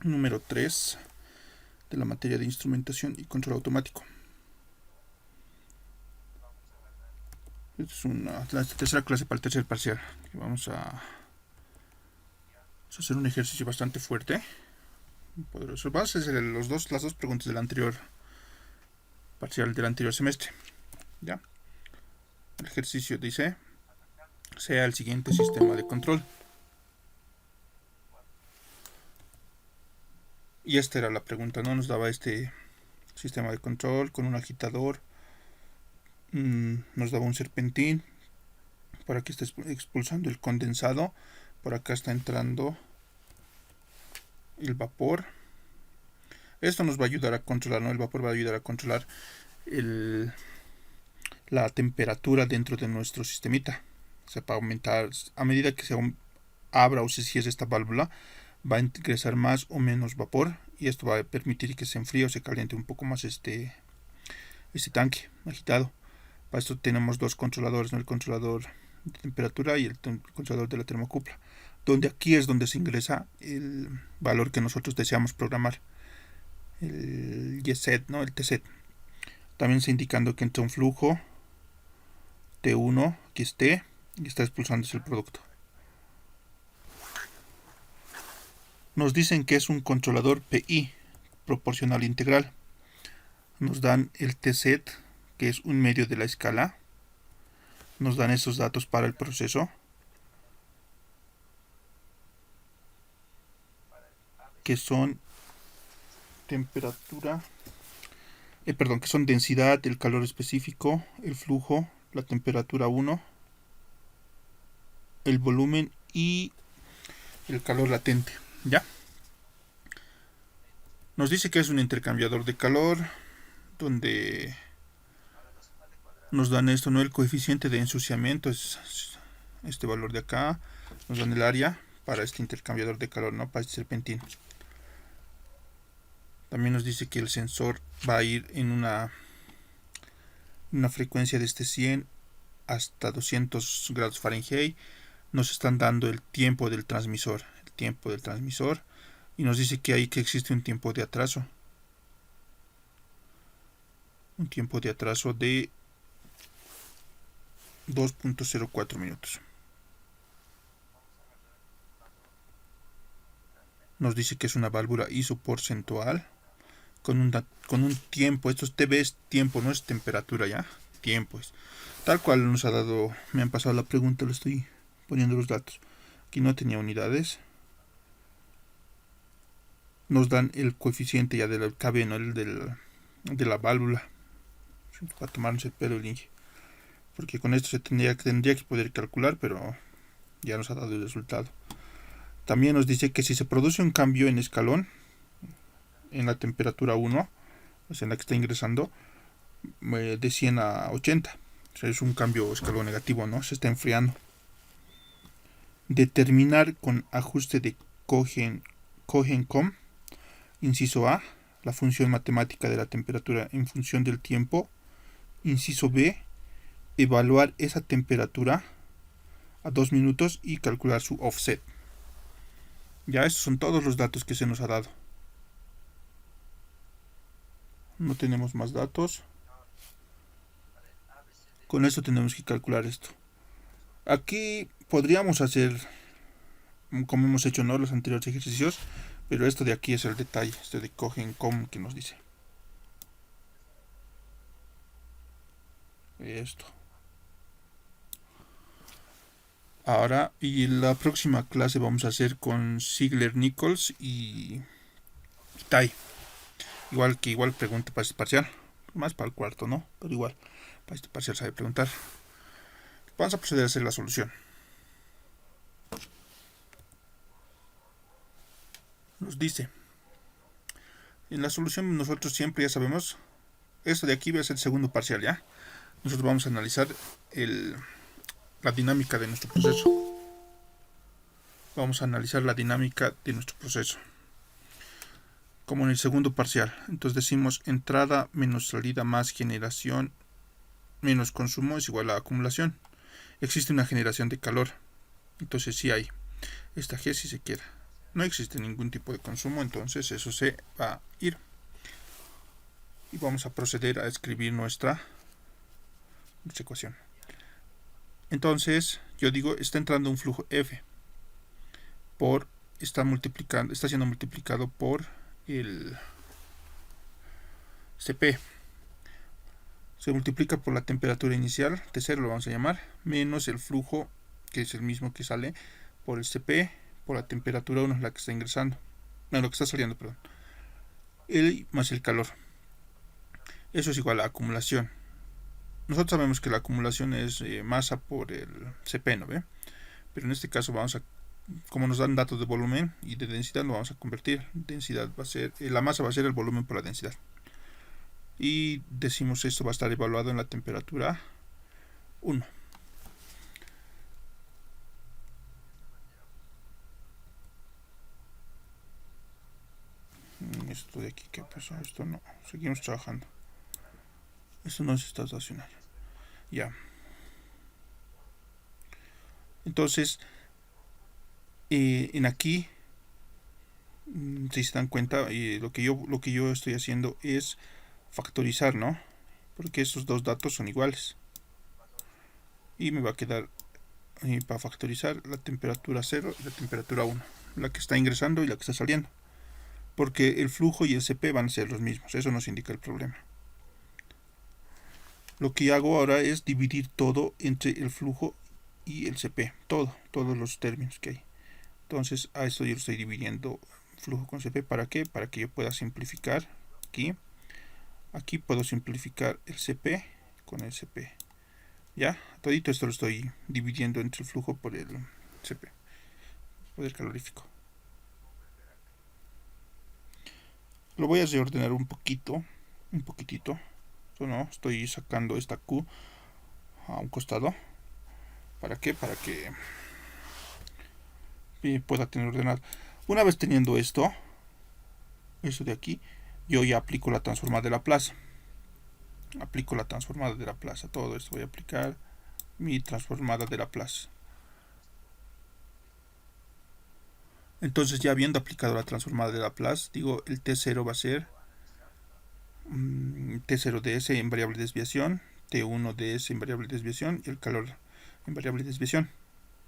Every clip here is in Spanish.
número 3 de la materia de instrumentación y control automático. Esta es la tercera clase para el tercer parcial. Vamos a hacer un ejercicio bastante fuerte, poderoso. Vamos a hacer las dos preguntas del anterior parcial del anterior semestre. ¿Ya? El ejercicio dice: sea el siguiente sistema de control. Y esta era la pregunta, ¿no? Nos daba este sistema de control con un agitador, nos daba un serpentín, por aquí está expulsando el condensado, por acá está entrando el vapor. Esto nos va a ayudar a controlar, ¿no? El vapor va a ayudar a controlar la temperatura dentro de nuestro sistemita. O sea, para aumentar, a medida que se abra o se cierre esta válvula, va a ingresar más o menos vapor, y esto va a permitir que se enfríe o se caliente un poco más este tanque agitado. Para esto tenemos dos controladores, ¿no? El controlador de temperatura y el controlador de la termocupla, donde aquí es donde se ingresa el valor que nosotros deseamos programar, el YSET, ¿no? El TSET. También está indicando que entra un flujo T1, aquí esté, y está expulsándose el producto. Nos dicen que es un controlador PI, proporcional integral. Nos dan el TSET, que es un medio de la escala. Nos dan esos datos para el proceso, que son temperatura, que son densidad, el calor específico, el flujo, la temperatura 1, el volumen y el calor latente. ¿Ya? Nos dice que es un intercambiador de calor, donde nos dan esto, ¿no? El coeficiente de ensuciamiento es este valor de acá. Nos dan el área para este intercambiador de calor, ¿no? Para este serpentín. También nos dice que el sensor va a ir en una frecuencia de 100 hasta 200 grados Fahrenheit. Nos están dando el tiempo del transmisor. Y nos dice que existe un tiempo de atraso. Un tiempo de atraso de 2.04 minutos. Nos dice que es una válvula isoporcentual con un tiempo. Esto es TB, es tiempo, no es temperatura, ya. Tiempo es. Tal cual nos ha dado, me han pasado la pregunta, lo estoy poniendo los datos. Aquí no tenía unidades. Nos dan el coeficiente ya del KB, ¿no? De la válvula. Para tomarnos el pelo el Inge. Porque con esto se tendría que poder calcular, pero ya nos ha dado el resultado. También nos dice que si se produce un cambio en escalón, en la temperatura 1, o sea, en la que está ingresando, de 100 a 80. O sea, es un cambio escalón negativo, ¿no? Se está enfriando. Determinar con ajuste de Cohen-Com, inciso A, la función matemática de la temperatura en función del tiempo. Inciso B, evaluar esa temperatura a 2 minutos y calcular su offset. Ya, estos son todos los datos que se nos ha dado. No tenemos más datos. Con esto tenemos que calcular esto. Aquí podríamos hacer como hemos hecho, ¿no? Los anteriores ejercicios, pero esto de aquí es el detalle, este de Cohen-Com que nos dice esto. Ahora, y la próxima clase vamos a hacer con Ziegler-Nichols y Tai. Igual pregunta para este parcial, más para el cuarto, ¿no? Pero igual, para este parcial sabe preguntar. Vamos a proceder a hacer la solución. Nos dice, en la solución nosotros siempre ya sabemos, esto de aquí va a ser el segundo parcial, ¿ya? Nosotros vamos a analizar la dinámica de nuestro proceso. Vamos a analizar la dinámica de nuestro proceso, como en el segundo parcial. Entonces decimos entrada menos salida más generación menos consumo es igual a acumulación. Existe una generación de calor, entonces sí hay esta G si se quiera. no existe ningún tipo de consumo, entonces eso se va a ir. Y vamos a proceder a escribir nuestra ecuación. Entonces, yo digo, está entrando un flujo F por está siendo multiplicado por el Cp. Se multiplica por la temperatura inicial, T0 lo vamos a llamar, menos el flujo, que es el mismo que sale, por el Cp, por la temperatura 1, la que está ingresando. No, lo que está saliendo, perdón. Más el calor. Eso es igual a acumulación. Nosotros sabemos que la acumulación es masa por el Cp, ¿no ve? Pero en este caso como nos dan datos de volumen y de densidad, lo vamos a convertir. Densidad va a ser, la masa va a ser el volumen por la densidad. Y decimos esto va a estar evaluado en la temperatura 1. Esto de aquí, ¿qué pasó? Esto no, seguimos trabajando. Esto no es estado estacionario. Ya. Entonces, en aquí, si se dan cuenta, lo que yo estoy haciendo es factorizar, ¿no? Porque estos dos datos son iguales. Y me va a quedar para factorizar la temperatura 0 y la temperatura 1. La que está ingresando y la que está saliendo. Porque el flujo y el Cp van a ser los mismos. Eso nos indica el problema. Lo que hago ahora es dividir todo entre el flujo y el Cp. Todos los términos que hay. Entonces a esto yo lo estoy dividiendo flujo con Cp. ¿Para qué? Para que yo pueda simplificar aquí. Aquí puedo simplificar el Cp con el Cp. Ya, todito esto lo estoy dividiendo entre el flujo por el Cp, poder calorífico. Lo voy a reordenar un poquitito. ¿No? Estoy sacando esta Q a un costado. ¿Para qué? Para que pueda tener ordenado. Una vez teniendo esto de aquí, yo ya aplico la transformada de Laplace. Todo esto voy a aplicar mi transformada de Laplace. Entonces, ya habiendo aplicado la transformada de Laplace, digo, el T0 va a ser T0 de S en variable de desviación, T1 de S en variable de desviación y el calor en variable de desviación.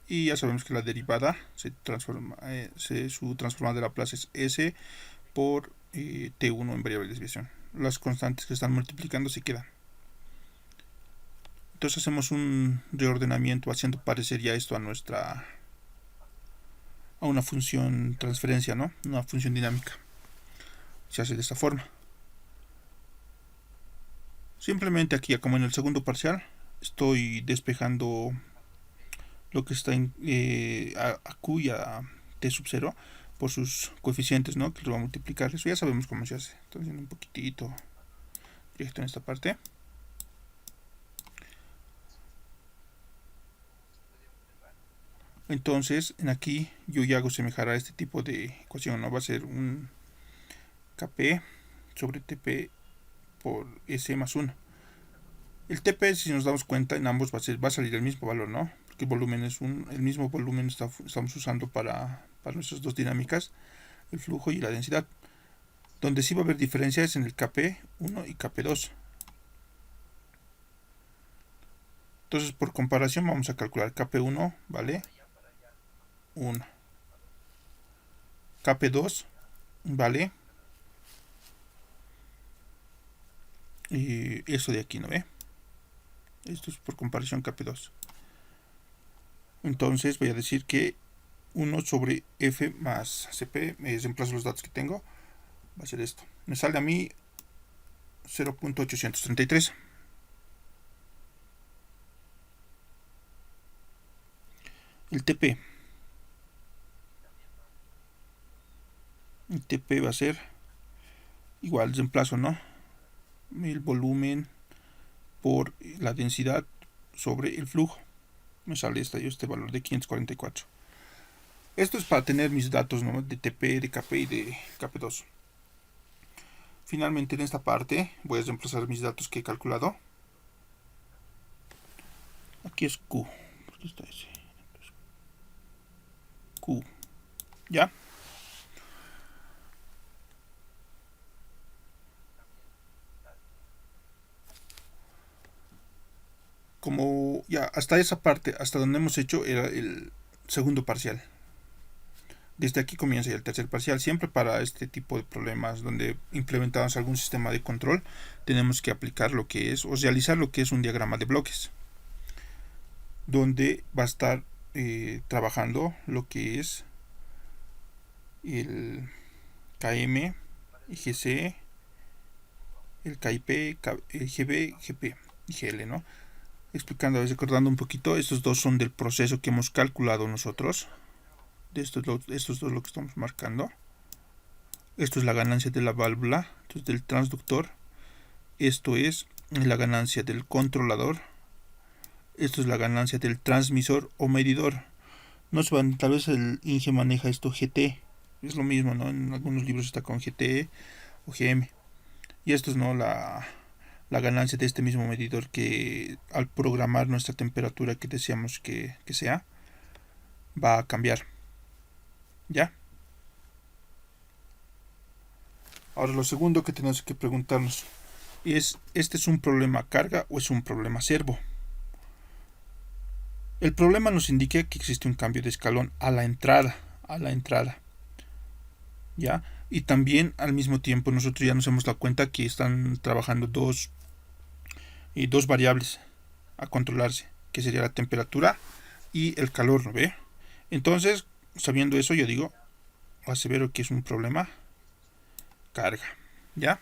Y ya sabemos que la derivada su transformada de Laplace es S por T1 en variable de desviación. Las constantes que están multiplicando se quedan. Entonces hacemos un reordenamiento haciendo parecer ya esto a una función transferencia, ¿no? Una función dinámica. Se hace de esta forma. Simplemente aquí, como en el segundo parcial, estoy despejando lo que está a Q y a T sub 0 por sus coeficientes, ¿no? Que lo va a multiplicar. Eso ya sabemos cómo se hace. Estoy haciendo un poquitito directo en esta parte. Entonces, en aquí yo ya hago semejar a este tipo de ecuación, ¿no? Va a ser un Kp sobre Tp por S más 1. El Tp, si nos damos cuenta, en ambos va a salir el mismo valor, ¿no? Porque el volumen es el mismo volumen estamos usando para nuestras dos dinámicas, el flujo y la densidad. Donde sí va a haber diferencia es en el Kp1 y Kp2. Entonces, por comparación, vamos a calcular Kp1 vale 1. Kp2 vale eso de aquí, ¿no ve? Esto es por comparación Kp2. Entonces voy a decir que 1 sobre F más Cp, me reemplazo los datos que tengo, va a ser esto. Me sale a mí 0.833. El TP va a ser igual, reemplazo, ¿no? El volumen por la densidad sobre el flujo. Me sale este valor de 544. Esto es para tener mis datos, ¿no? De TP, de Kp y de Kp2. Finalmente en esta parte voy a reemplazar mis datos que he calculado. Aquí es Q. Aquí está ese. Q. ¿Ya? como ya hasta esa parte, hasta donde hemos hecho, era el segundo parcial. Desde aquí comienza ya el tercer parcial. Siempre para este tipo de problemas donde implementamos algún sistema de control, tenemos que aplicar lo que es, o realizar lo que es un diagrama de bloques, donde va a estar trabajando lo que es el KM, IGC, el KIP, GB, GP y GL, ¿no? Explicando, recordando un poquito, estos dos son del proceso que hemos calculado nosotros. De estos dos lo que estamos marcando. Esto es la ganancia de la válvula, esto es del transductor. Esto es la ganancia del controlador. Esto es la ganancia del transmisor o medidor. No se van, tal vez el INGE maneja esto GT. Es lo mismo, ¿no? En algunos libros está con GT o GM. Y esto es, ¿no?, la ganancia de este mismo medidor, que al programar nuestra temperatura que deseamos que sea, va a cambiar. ¿Ya? Ahora lo segundo que tenemos que preguntarnos es, ¿este es un problema carga o es un problema servo? El problema nos indica que existe un cambio de escalón a la entrada, ¿ya? Y también al mismo tiempo nosotros ya nos hemos dado cuenta que están trabajando dos variables a controlarse, que sería la temperatura y el calor, ¿no ve? Entonces, sabiendo eso, yo digo, asevero que es un problema carga, ¿ya?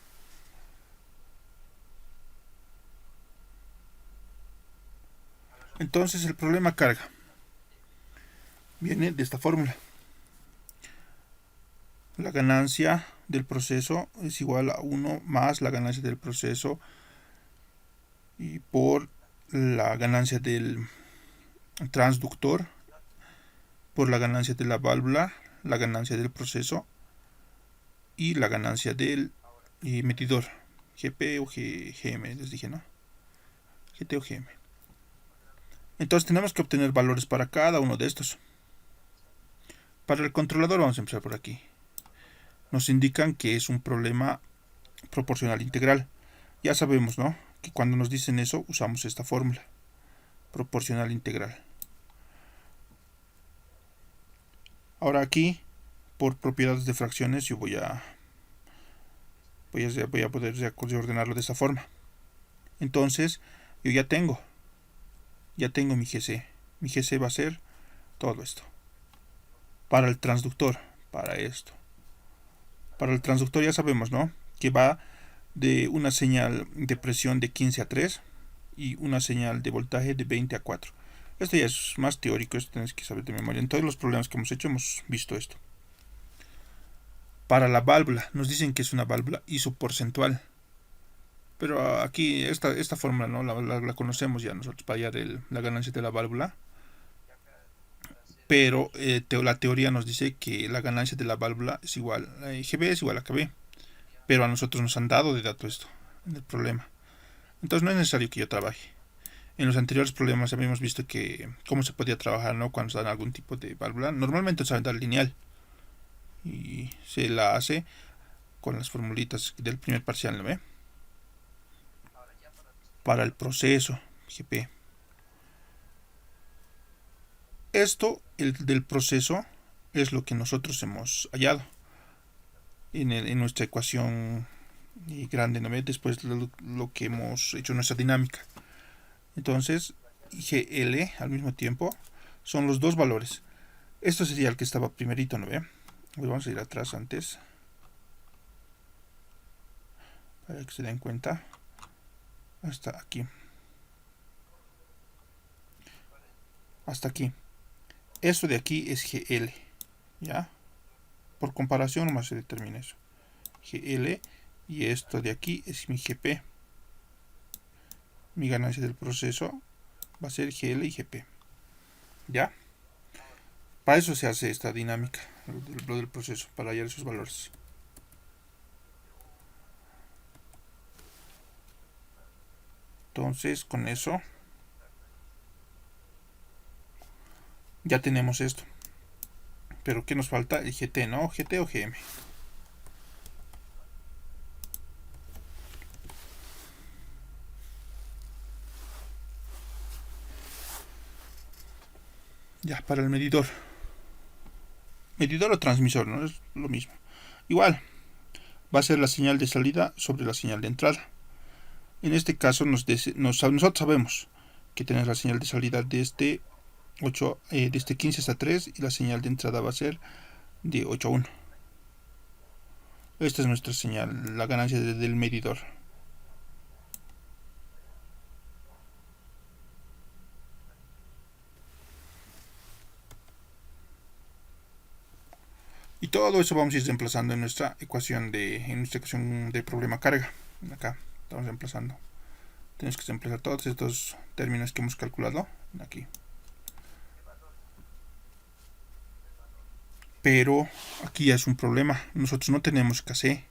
Entonces el problema carga viene de esta fórmula. La ganancia del proceso es igual a 1 más la ganancia del proceso y por la ganancia del transductor, por la ganancia de la válvula, la ganancia del proceso y la ganancia del medidor, GP o GM, les dije, ¿no? GT o GM. Entonces tenemos que obtener valores para cada uno de estos. Para el controlador vamos a empezar por aquí. Nos indican que es un problema proporcional integral. Ya sabemos, ¿no?, que cuando nos dicen eso usamos esta fórmula, proporcional integral. Ahora aquí, por propiedades de fracciones, yo voy a poder reordenarlo de esta forma. Entonces, yo ya tengo mi GC. Mi GC va a ser todo esto. Para el transductor, para esto. Para el transductor ya sabemos, ¿no?, que va de una señal de presión de 15 a 3 y una señal de voltaje de 20 a 4. Esto ya es más teórico, esto tienes que saber de memoria. En todos los problemas que hemos hecho hemos visto esto. Para la válvula, nos dicen que es una válvula isoporcentual. Pero aquí esta fórmula, ¿no?, la conocemos ya nosotros para hallar la ganancia de la válvula. Pero la teoría nos dice que la ganancia de la válvula es igual, GB es igual a KB. Pero a nosotros nos han dado de dato esto en el problema. Entonces no es necesario que yo trabaje. En los anteriores problemas habíamos visto que cómo se podía trabajar, ¿no?, cuando se dan algún tipo de válvula. Normalmente saben dar lineal y se la hace con las formulitas del primer parcial, ¿no ve? Para el proceso GP. Esto, el del proceso, es lo que nosotros hemos hallado en nuestra ecuación grande, ¿no ve? Después lo que hemos hecho en nuestra dinámica. Entonces, GL al mismo tiempo son los dos valores. Esto sería el que estaba primerito, ¿no ve? Vamos a ir atrás antes, para que se den cuenta. Hasta aquí. Hasta aquí. Esto de aquí es GL, ¿ya? Por comparación nomás se determina eso. GL, y esto de aquí es mi GP. Mi ganancia del proceso va a ser GL y GP, ¿ya? Para eso se hace esta dinámica, lo del proceso, para hallar esos valores. Entonces, con eso ya tenemos esto. Pero ¿qué nos falta? El GT, ¿no? GT o GM. Ya, para el medidor. Medidor o transmisor, ¿no? Es lo mismo. Igual, va a ser la señal de salida sobre la señal de entrada. En este caso, nosotros sabemos que tenemos la señal de salida de este 15 hasta 3 y la señal de entrada va a ser de 8 a 1. Esta es nuestra señal, la ganancia del medidor. Y todo eso vamos a ir reemplazando en nuestra ecuación de problema carga. Acá estamos reemplazando. Tenemos que reemplazar todos estos términos que hemos calculado aquí. Pero aquí ya es un problema. Nosotros no tenemos KC.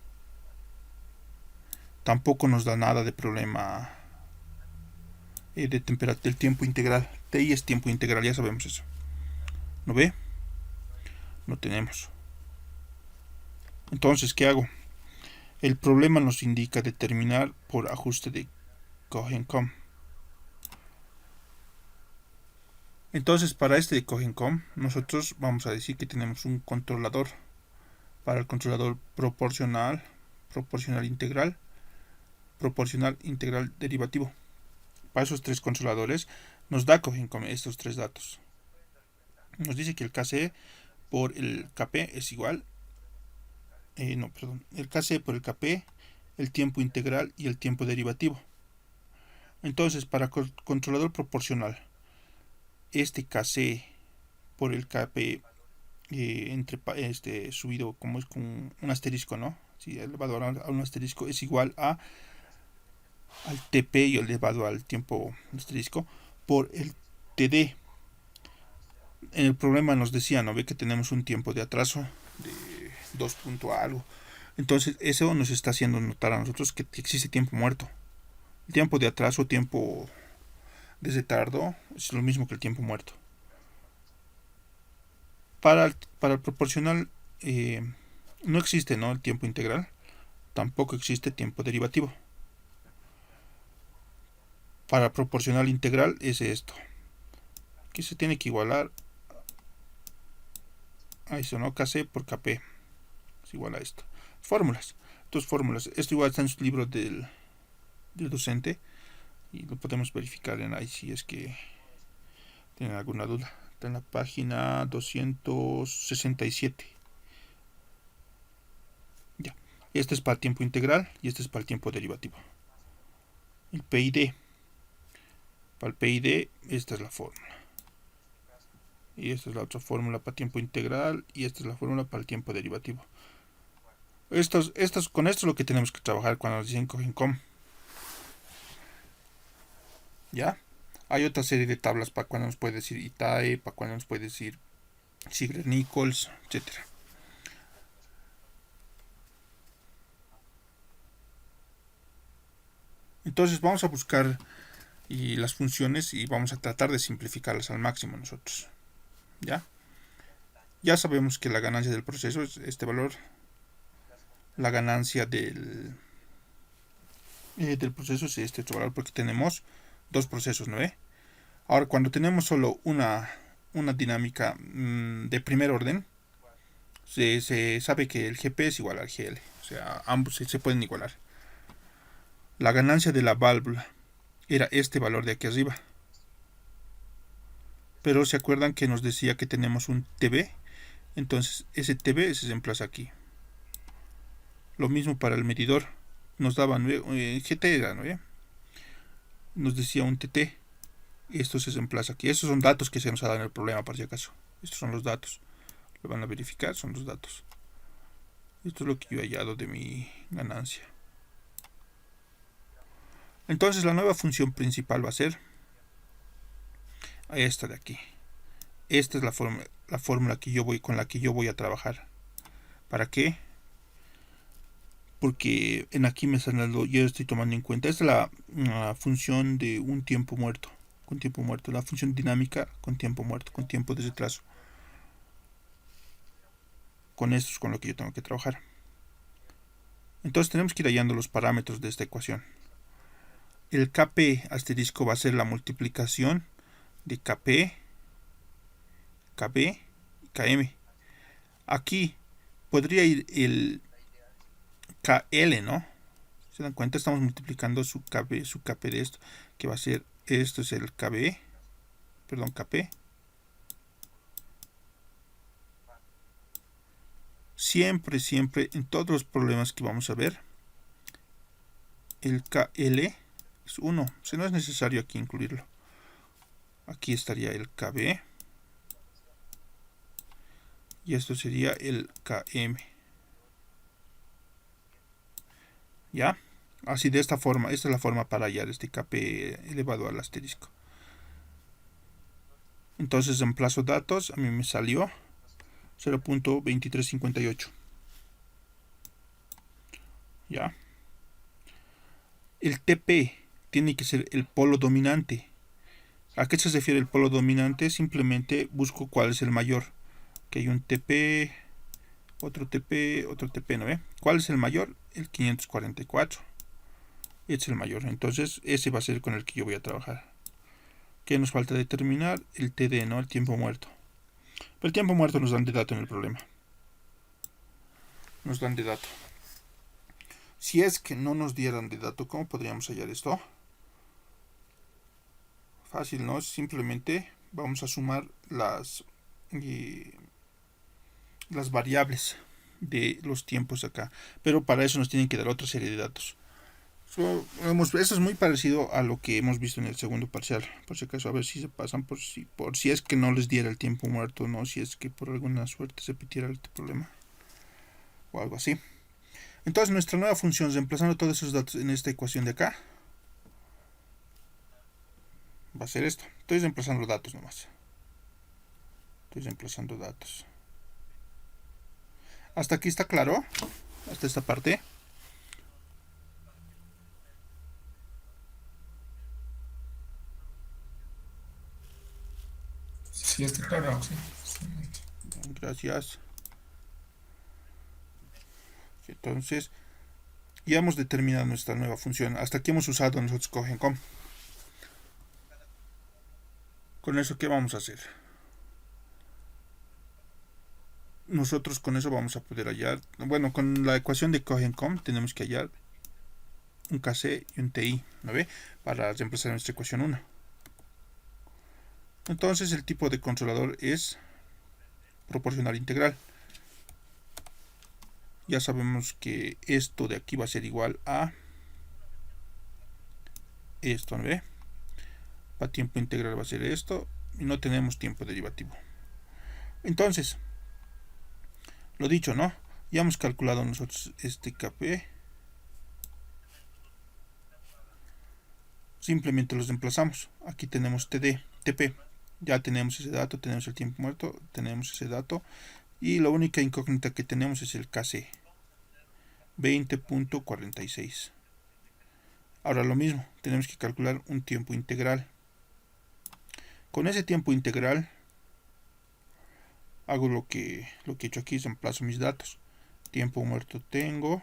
Tampoco nos da nada de problema de temperatura del tiempo integral. TI es tiempo integral, ya sabemos eso. ¿No ve? No tenemos. Entonces, ¿qué hago? El problema nos indica determinar por ajuste de Cohen-Com. Entonces, para este de Cohen-Com, nosotros vamos a decir que tenemos un controlador. Para el controlador proporcional integral, proporcional integral derivativo. Para esos tres controladores nos da Cohen-Com estos tres datos. Nos dice que el KC por el KP es igual. El KC por el KP, el tiempo integral y el tiempo derivativo. Entonces, para controlador proporcional, este KC por el KP subido como es con un asterisco, ¿no? Si elevado a un asterisco es igual al TP y elevado al tiempo asterisco por el TD. En el problema nos decía, ¿no? Ve que tenemos un tiempo de atraso de 2 punto algo. Entonces eso nos está haciendo notar a nosotros que existe tiempo muerto. El tiempo de atraso, tiempo de retardo es lo mismo que el tiempo muerto. Para el proporcional no existe, ¿no?, el tiempo integral. Tampoco existe tiempo derivativo. Para proporcional integral es esto. Aquí se tiene que igualar a eso, ¿no? KC por KP es igual a esto. Fórmulas. Dos fórmulas. Esto igual está en su libro del docente y lo podemos verificar en ahí si es que tienen alguna duda. Está en la página 267. Ya. Este es para el tiempo integral y este es para el tiempo derivativo. El PID. Para el PID, esta es la fórmula. Y esta es la otra fórmula para tiempo integral y esta es la fórmula para el tiempo derivativo. Con esto es lo que tenemos que trabajar cuando nos dicen Cohen-Com. ¿Ya? Hay otra serie de tablas para cuando nos puede decir Itae, para cuando nos puede decir Ziegler-Nichols, etc. Entonces vamos a buscar las funciones y vamos a tratar de simplificarlas al máximo nosotros. Ya sabemos que la ganancia del proceso es este valor. La ganancia del proceso es este otro valor porque tenemos dos procesos, ¿no ve? Ahora, cuando tenemos solo una dinámica de primer orden, se sabe que el GP es igual al GL. O sea, ambos se pueden igualar. La ganancia de la válvula era este valor de aquí arriba. Pero se acuerdan que nos decía que tenemos un TB. Entonces ese TB se reemplaza aquí. Lo mismo para el medidor. Nos daban GT era, ¿no? Nos decía un TT. Esto se reemplaza aquí. Estos son datos que se nos ha dado en el problema, por si acaso. Estos son los datos. Lo van a verificar, son los datos. Esto es lo que yo he hallado de mi ganancia. Entonces la nueva función principal va a ser esta de aquí. Esta es la fórmula con la que yo voy a trabajar. ¿Para qué? Porque en aquí me están dando, yo estoy tomando en cuenta. Esta es la función de un tiempo muerto. Con tiempo muerto. La función dinámica con tiempo muerto. Con tiempo de retraso. Con esto es con lo que yo tengo que trabajar. Entonces tenemos que ir hallando los parámetros de esta ecuación. El KP asterisco va a ser la multiplicación de KP KB y KM. Aquí podría ir el KL, ¿no? ¿Se dan cuenta? Estamos multiplicando su KP de esto, que va a ser, esto es el KB, perdón, KP. Siempre, en todos los problemas que vamos a ver, el KL es 1. Si no es necesario aquí incluirlo. Aquí estaría el KB. Y esto sería el KM. ¿Ya? Así de esta forma. Esta es la forma para hallar este KP elevado al asterisco. Entonces reemplazo datos. A mí me salió 0.2358. ¿Ya? El TP tiene que ser el polo dominante. ¿A qué se refiere el polo dominante? Simplemente busco cuál es el mayor. Que hay un TP, otro TP, otro TP, ¿no ve? ¿Cuál es el mayor? El 544. Este es el mayor. Entonces ese va a ser con el que yo voy a trabajar. ¿Qué nos falta determinar? El TD, ¿no? El tiempo muerto. Pero el tiempo muerto nos dan de dato en el problema. Nos dan de dato. Si es que no nos dieran de dato, ¿cómo podríamos hallar esto? Fácil, ¿no? Simplemente vamos a sumar las variables de los tiempos acá. Pero para eso nos tienen que dar otra serie de datos. Eso es muy parecido a lo que hemos visto en el segundo parcial. Por si acaso, a ver si se pasan por si es que no les diera el tiempo muerto, no, si es que por alguna suerte se repitiera este problema o algo así. Entonces nuestra nueva función, reemplazando todos esos datos en esta ecuación de acá, va a ser esto. Estoy reemplazando datos nomás. Estoy reemplazando datos. Hasta aquí está claro. Hasta esta parte. Sí, está claro, sí. Gracias. Entonces, ya hemos determinado nuestra nueva función. Hasta aquí hemos usado nosotros CogenCom. Con eso, ¿qué vamos a hacer? Nosotros con eso vamos a poder hallar, bueno, con la ecuación de CogenCom tenemos que hallar un KC y un TI, ¿no ve? Para reemplazar nuestra ecuación 1. Entonces el tipo de controlador es proporcional integral. Ya sabemos que esto de aquí va a ser igual a esto, ¿no ve? Para tiempo integral va a ser esto y no tenemos tiempo derivativo. Entonces, lo dicho, ¿no? Ya hemos calculado nosotros este KP. Simplemente los reemplazamos. Aquí tenemos TP. Ya tenemos ese dato, tenemos el tiempo muerto, tenemos ese dato. Y la única incógnita que tenemos es el KC. 20.46. Ahora lo mismo, tenemos que calcular un tiempo integral. Con ese tiempo integral hago lo que he hecho aquí, reemplazo mis datos. Tiempo muerto tengo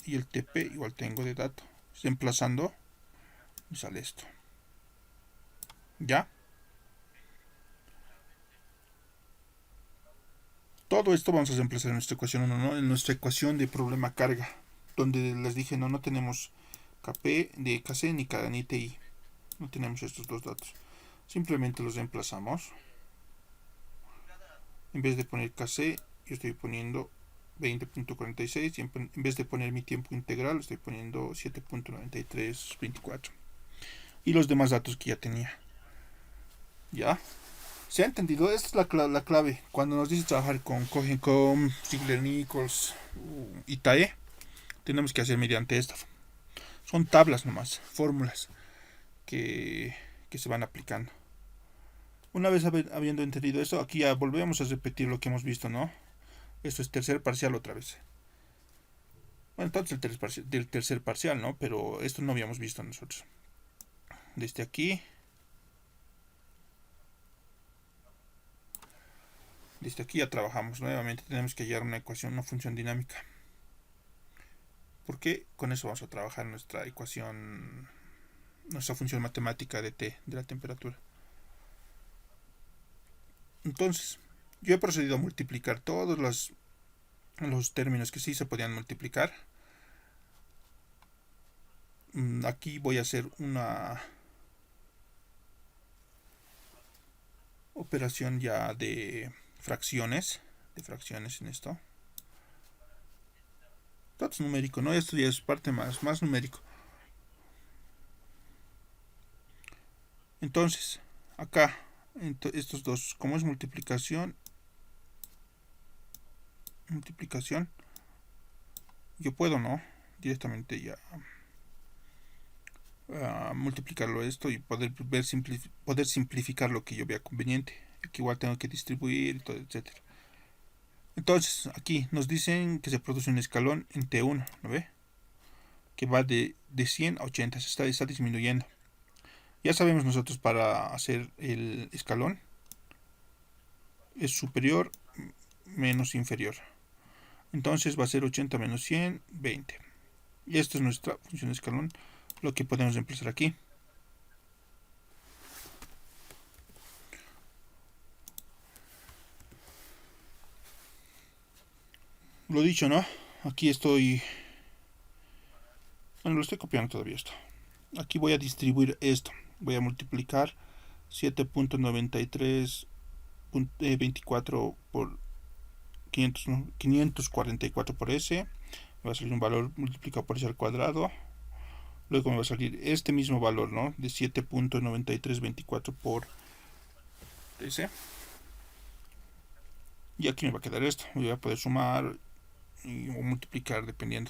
y el TP igual tengo de dato. Reemplazando me sale esto. ¿Ya? Todo esto vamos a reemplazar en nuestra ecuación 1, ¿no? En nuestra ecuación de problema carga, donde les dije no tenemos KP de KC ni TI. No tenemos estos dos datos. Simplemente los reemplazamos. En vez de poner KC, yo estoy poniendo 20.46 y en vez de poner mi tiempo integral, estoy poniendo 7.9324. Y los demás datos que ya tenía. ¿Ya? ¿Se ha entendido? Esta es la clave. Cuando nos dice trabajar con CogenCom, Ziegler-Nichols y TAE, tenemos que hacer mediante esta. Son tablas nomás, fórmulas que se van aplicando. Una vez habiendo entendido eso, aquí ya volvemos a repetir lo que hemos visto, ¿no? Esto es tercer parcial otra vez. Bueno, entonces del tercer parcial, ¿no? Pero esto no habíamos visto nosotros. Desde aquí. Desde aquí ya trabajamos. Nuevamente tenemos que hallar una ecuación, una función dinámica. Porque con eso vamos a trabajar nuestra ecuación, nuestra función matemática de T, de la temperatura. Entonces, yo he procedido a multiplicar todos los términos que sí se podían multiplicar. Aquí voy a hacer una operación ya de fracciones en esto. Todo es numérico, ¿no? Esto ya es parte más numérico. Entonces, acá, estos dos, como es multiplicación, yo puedo, ¿no? Directamente ya multiplicarlo esto y poder simplificar lo que yo vea conveniente. Aquí igual tengo que distribuir, todo, etcétera. Entonces, aquí nos dicen que se produce un escalón en T1, ¿no ve? Que va de 100 a 80, se está disminuyendo. Ya sabemos nosotros para hacer el escalón es superior menos inferior. Entonces va a ser 80 menos 100, 20. Y esto es nuestra función de escalón, lo que podemos reemplazar aquí. Lo dicho, ¿no? Aquí estoy... Bueno, lo estoy copiando todavía esto. Aquí voy a distribuir esto. Voy a multiplicar 7.9324 por 544 por S. Me va a salir un valor multiplicado por S al cuadrado. Luego me va a salir este mismo valor, ¿no? De 7.9324 por S. Y aquí me va a quedar esto. Voy a poder sumar o multiplicar dependiendo.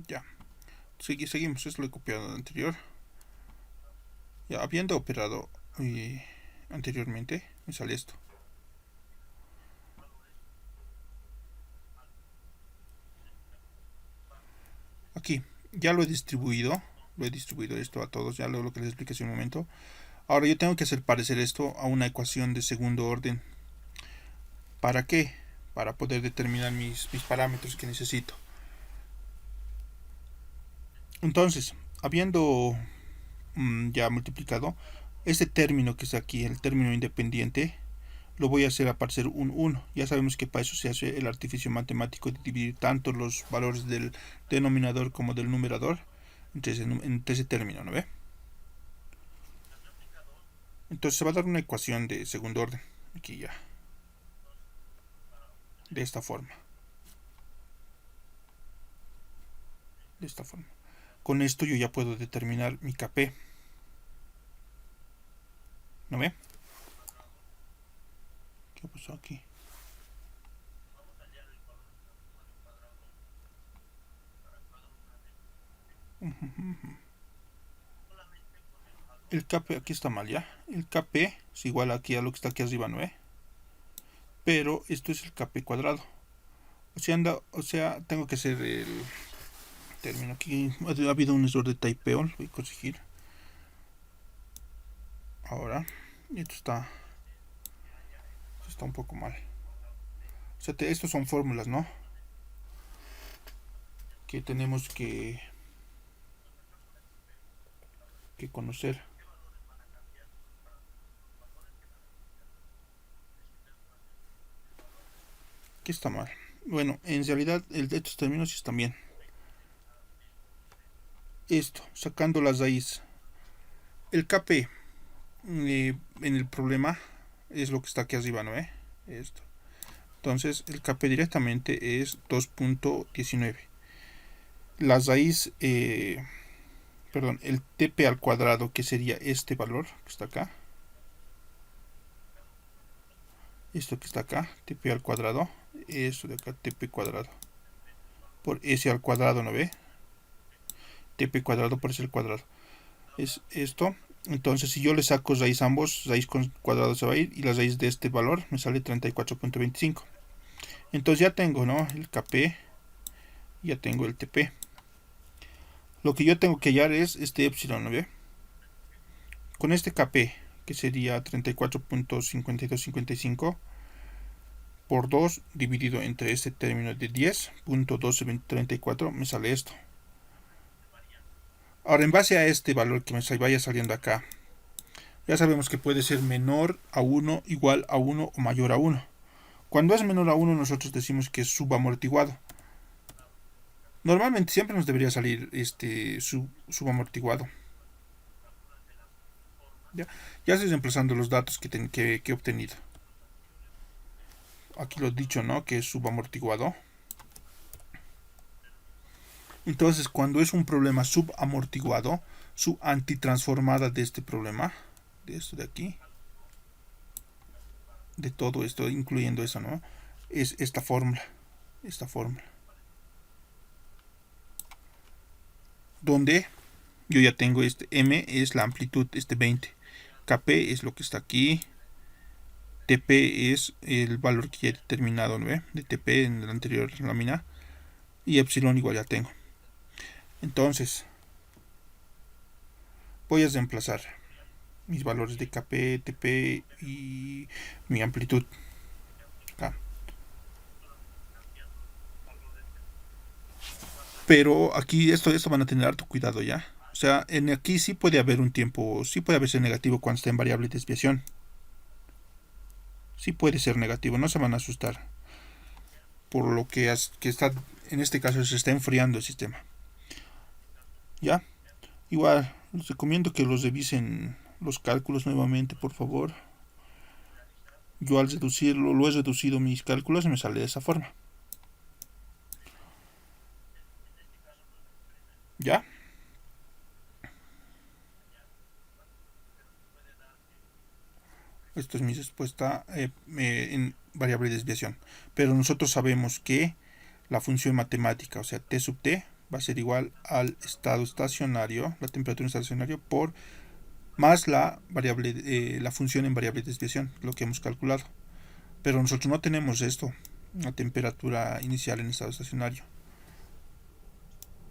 Ya. Seguimos. Esto lo he copiado anterior. Ya, habiendo operado anteriormente, me sale esto. Aquí, ya lo he distribuido esto a todos, ya lo que les expliqué hace un momento. Ahora yo tengo que hacer parecer esto a una ecuación de segundo orden. ¿Para qué? Para poder determinar mis parámetros que necesito. Entonces, habiendo ya multiplicado, este término que está aquí, el término independiente, lo voy a hacer aparecer un 1. Ya sabemos que para eso se hace el artificio matemático de dividir tanto los valores del denominador como del numerador entre ese término, ¿no ve? Entonces se va a dar una ecuación de segundo orden, aquí ya, de esta forma. Con esto yo ya puedo determinar mi Kp. ¿No ve? ¿Qué pasó aquí? El Kp aquí está mal ya. El Kp es igual aquí a lo que está aquí arriba, ¿no ve? Pero esto es el Kp cuadrado. O sea, tengo que hacer el término aquí. Ha habido un error de typeo, lo voy a corregir. Ahora, esto está un poco mal. O sea, estos son fórmulas, ¿no? Que tenemos que conocer. ¿Qué está mal? Bueno, en realidad estos términos están bien. Esto, sacando las raíces. El Kp en el problema es lo que está aquí arriba, ¿no? Esto. Entonces el Kp directamente es 2.19. La raíz, perdón, el Tp al cuadrado, que sería este valor que está acá. Esto que está acá, Tp al cuadrado. Esto de acá, Tp cuadrado. Por S al cuadrado, ¿no ve? Tp cuadrado por S al cuadrado. Es esto. Entonces, si yo le saco raíz a ambos, raíz con cuadrado se va a ir y la raíz de este valor me sale 34.25. Entonces ya tengo, ¿no? El Kp, ya tengo el Tp. Lo que yo tengo que hallar es este epsilon, ¿no ve? Con este Kp, que sería 34.5255, por 2 dividido entre este término de 10.1234 me sale esto. Ahora, en base a este valor que me vaya saliendo acá, ya sabemos que puede ser menor a 1, igual a 1 o mayor a 1. Cuando es menor a 1 nosotros decimos que es subamortiguado. Normalmente siempre nos debería salir subamortiguado. Ya estoy reemplazando los datos que he obtenido. Aquí lo he dicho, ¿no? Que es subamortiguado. Entonces, cuando es un problema subamortiguado, su antitransformada de este problema, de esto de aquí, de todo esto, incluyendo eso, ¿no? Es esta fórmula. Donde yo ya tengo M es la amplitud, 20. Kp es lo que está aquí. TP es el valor que ya he determinado, ¿no? De TP en la anterior lámina. Y epsilon igual ya tengo. Entonces, voy a reemplazar mis valores de Kp, TP y mi amplitud. Acá. Pero aquí esto van a tener harto cuidado ya. O sea, aquí sí puede haber un tiempo, sí puede haber ser negativo cuando está en variable de desviación. Sí puede ser negativo, no se van a asustar. Por lo que está, en este caso se está enfriando el sistema. ¿Ya? Igual, les recomiendo que los revisen los cálculos nuevamente, por favor. Yo al reducirlo, lo he reducido mis cálculos y me sale de esa forma. ¿Ya? Esto es mi respuesta en variable de desviación. Pero nosotros sabemos que la función matemática, o sea, t sub t, va a ser igual al estado estacionario, la temperatura estacionaria, por más la variable, la función en variable de desviación, lo que hemos calculado. Pero nosotros no tenemos esto, la temperatura inicial en estado estacionario.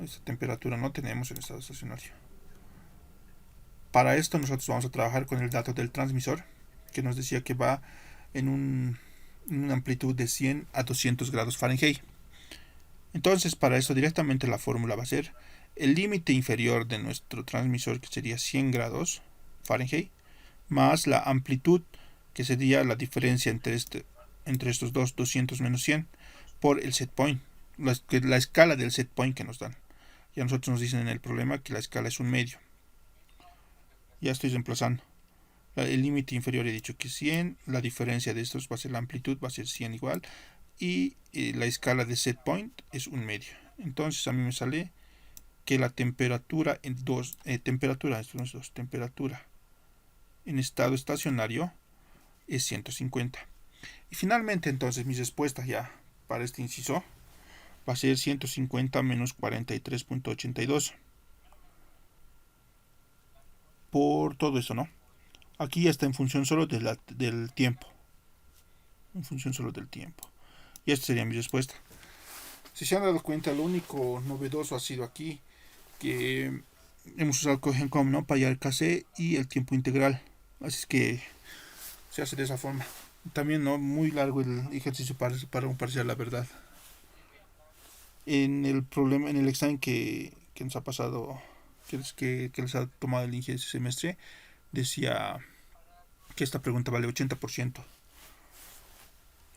Esta temperatura no tenemos en estado estacionario. Para esto nosotros vamos a trabajar con el dato del transmisor, que nos decía que va en una amplitud de 100 a 200 grados Fahrenheit. Entonces, para eso directamente la fórmula va a ser el límite inferior de nuestro transmisor, que sería 100 grados Fahrenheit, más la amplitud, que sería la diferencia entre estos dos, 200 menos 100, por el set point, la escala del set point que nos dan. Y a nosotros nos dicen en el problema que la escala es un medio. Ya estoy reemplazando. El límite inferior he dicho que 100, la diferencia de estos va a ser la amplitud, va a ser 100 igual, y la escala de set point es un medio. Entonces a mí me sale que la temperatura temperatura en estado estacionario es 150. Y finalmente entonces mi respuesta ya para este inciso va a ser 150 menos 43.82 por todo eso, ¿no? Aquí ya está en función solo del tiempo. En función solo del tiempo. Y esta sería mi respuesta. Si se han dado cuenta, lo único novedoso ha sido aquí que hemos usado CogenCom, ¿no? Para hallar KC y el tiempo integral. Así es que se hace de esa forma. También, ¿no? Muy largo el ejercicio para un parcial, la verdad. En el examen que nos ha pasado, que les ha tomado el INGE ese semestre, decía que esta pregunta vale 80%.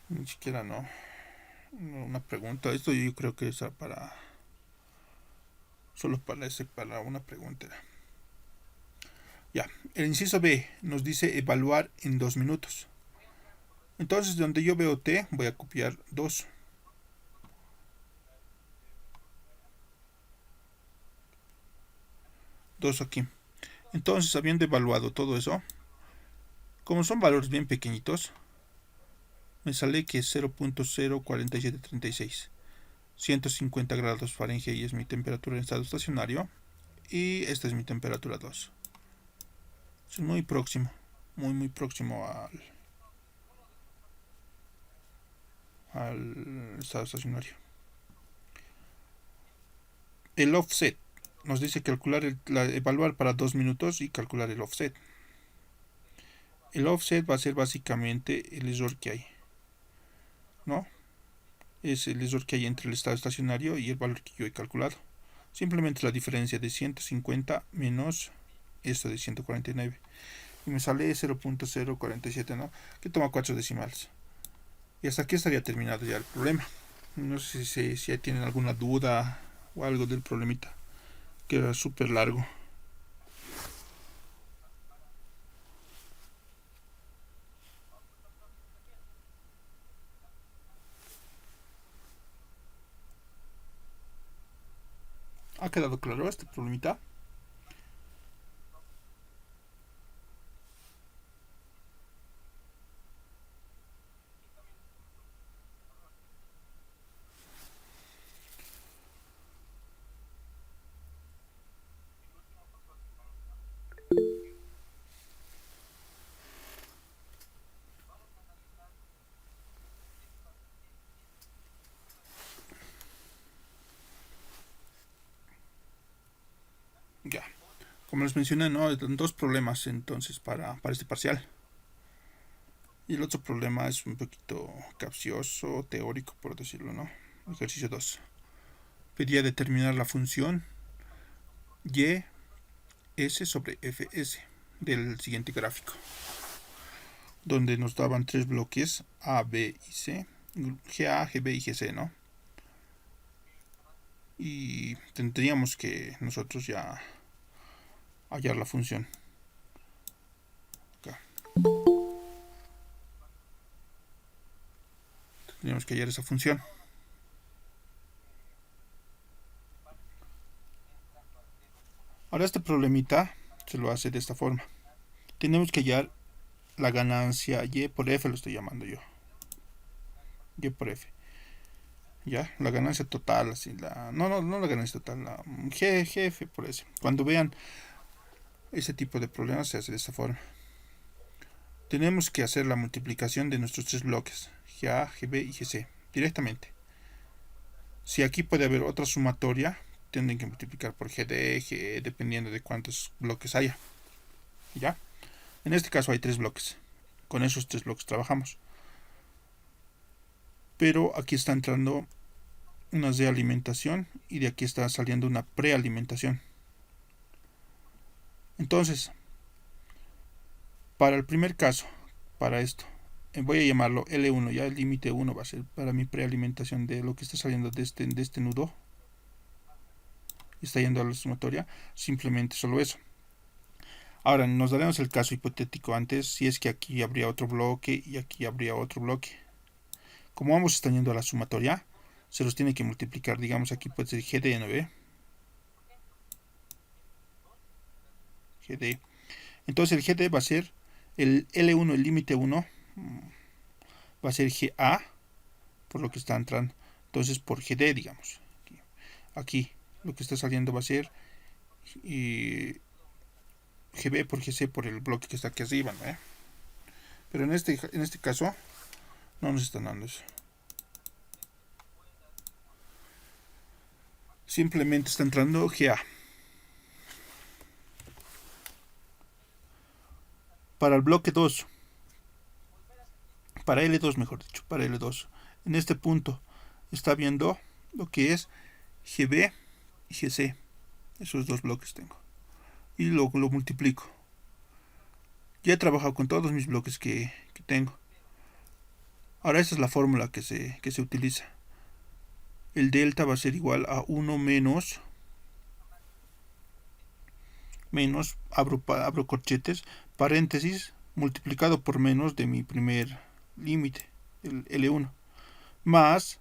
Ni siquiera no una pregunta. Esto yo creo que es solo para una pregunta. Ya, el inciso B nos dice evaluar en 2 minutos. Entonces, donde yo veo T, voy a copiar 2. Aquí. Entonces, habiendo evaluado todo eso, como son valores bien pequeñitos, me sale que es 0.04736. 150 grados Fahrenheit es mi temperatura en estado estacionario. Y esta es mi temperatura 2. Es muy próximo. Muy próximo al estado estacionario. El offset. Nos dice evaluar para 2 minutos y calcular el offset. El offset va a ser básicamente el error que hay. ¿no? Es el error que hay entre el estado estacionario y el valor que yo he calculado. Simplemente la diferencia de 150 menos esto de 149. Y me sale 0.047, ¿no? Que toma 4 decimales. Y hasta aquí estaría terminado ya el problema. No sé si tienen alguna duda o algo del problemita, que era súper largo. ¿Ha quedado claro este problemita? Ya. Como les mencioné, ¿no? Dos problemas entonces para este parcial. Y el otro problema es un poquito capcioso, teórico, por decirlo, ¿no? Ejercicio 2. Pedía determinar la función y s sobre fs del siguiente gráfico, donde nos daban tres bloques A, B y C, GA, GB y GC, ¿no? Y tendríamos que nosotros ya hallar la función. Acá. Tendríamos que hallar esa función. Ahora este problemita se lo hace de esta forma. Tenemos que hallar la ganancia Y por F, lo estoy llamando yo. Y por F. Ya, la ganancia total, así no la ganancia total, la GF por S. Cuando vean ese tipo de problemas se hace de esta forma. Tenemos que hacer la multiplicación de nuestros tres bloques, GA, GB y GC, directamente. Si aquí puede haber otra sumatoria, tienen que multiplicar por GD, GE, dependiendo de cuántos bloques haya. ¿Ya? En este caso hay tres bloques. Con esos tres bloques trabajamos. Pero aquí está entrando una realimentación y de aquí está saliendo una prealimentación. Entonces, para el primer caso, para esto, voy a llamarlo L1, ya el límite 1 va a ser para mi prealimentación de lo que está saliendo de este nudo. Está yendo a la sumatoria, simplemente solo eso. Ahora nos daremos el caso hipotético antes, si es que aquí habría otro bloque y aquí habría otro bloque. Como ambos están yendo a la sumatoria, se los tiene que multiplicar. Digamos aquí puede ser GD, ¿no ve? GD. Entonces el GD va a ser el L1, el límite 1, va a ser GA, por lo que está entrando. Entonces por GD, digamos. Aquí lo que está saliendo va a ser GB por GC por el bloque que está aquí arriba, ¿no? Pero en este caso no nos están dando eso. Simplemente está entrando GA. Para el bloque 2, para L2 mejor dicho, para L2, en este punto está viendo lo que es GB y GC. Esos dos bloques tengo. Y lo multiplico. Ya he trabajado con todos mis bloques que tengo. Ahora esta es la fórmula que se utiliza. El delta va a ser igual a 1 menos, abro corchetes, paréntesis, multiplicado por menos de mi primer límite, el L1, más,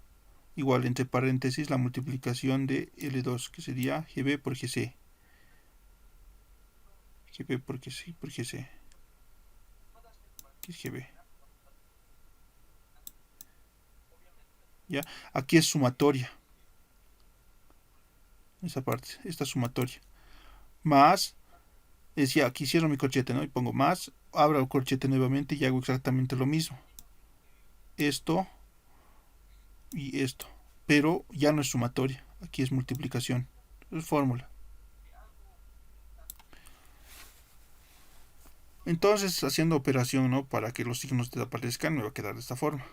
igual entre paréntesis, la multiplicación de L2, que sería GB por GC. GB por GC, que es GB. ¿Ya? Aquí es sumatoria. Esa parte, esta sumatoria. Más, decía, aquí cierro mi corchete, ¿no? Y pongo más, abro el corchete nuevamente y hago exactamente lo mismo. Esto y esto. Pero ya no es sumatoria, aquí es multiplicación. Es fórmula. Entonces, haciendo operación, ¿no? Para que los signos desaparezcan, me va a quedar de esta forma.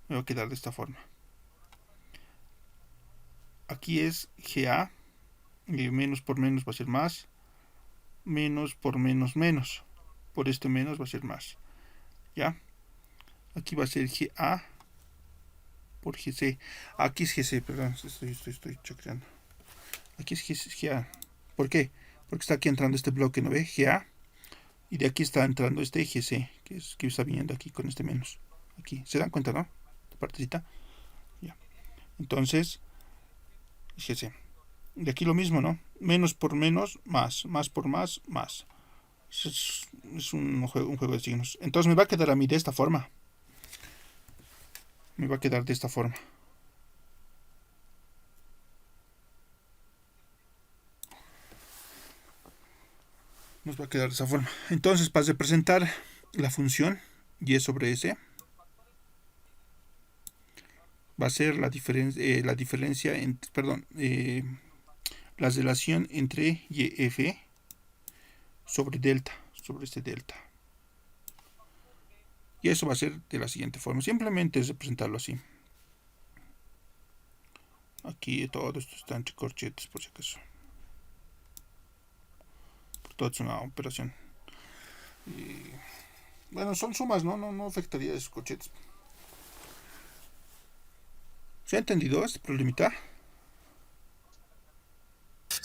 me va a quedar de esta forma. Aquí es GA, menos por menos va a ser más, menos por menos menos, por este menos va a ser más, ¿ya? Aquí va a ser GA por GC, aquí es GC, perdón, estoy chocreando. Aquí es GA, ¿por qué? Porque está aquí entrando este bloque, ¿no ve? GA, y de aquí está entrando este GC, que está viniendo aquí con este menos, aquí, ¿se dan cuenta, no? Esta partecita, ya. Entonces, GC. De aquí lo mismo, ¿no? Menos por menos, más por más, más. Es un juego de signos. Entonces me va a quedar a mí de esta forma. Me va a quedar de esta forma. Nos va a quedar de esa forma. Entonces, para representar la función y sobre S, va a ser la diferencia entre, perdón, la relación entre YF sobre delta, sobre este delta. Y eso va a ser de la siguiente forma. Simplemente es representarlo así. Aquí todo esto está entre corchetes, por si acaso. Todo es una operación. Y, bueno, son sumas, no afectaría a esos corchetes. ¿Se ha entendido este problemita?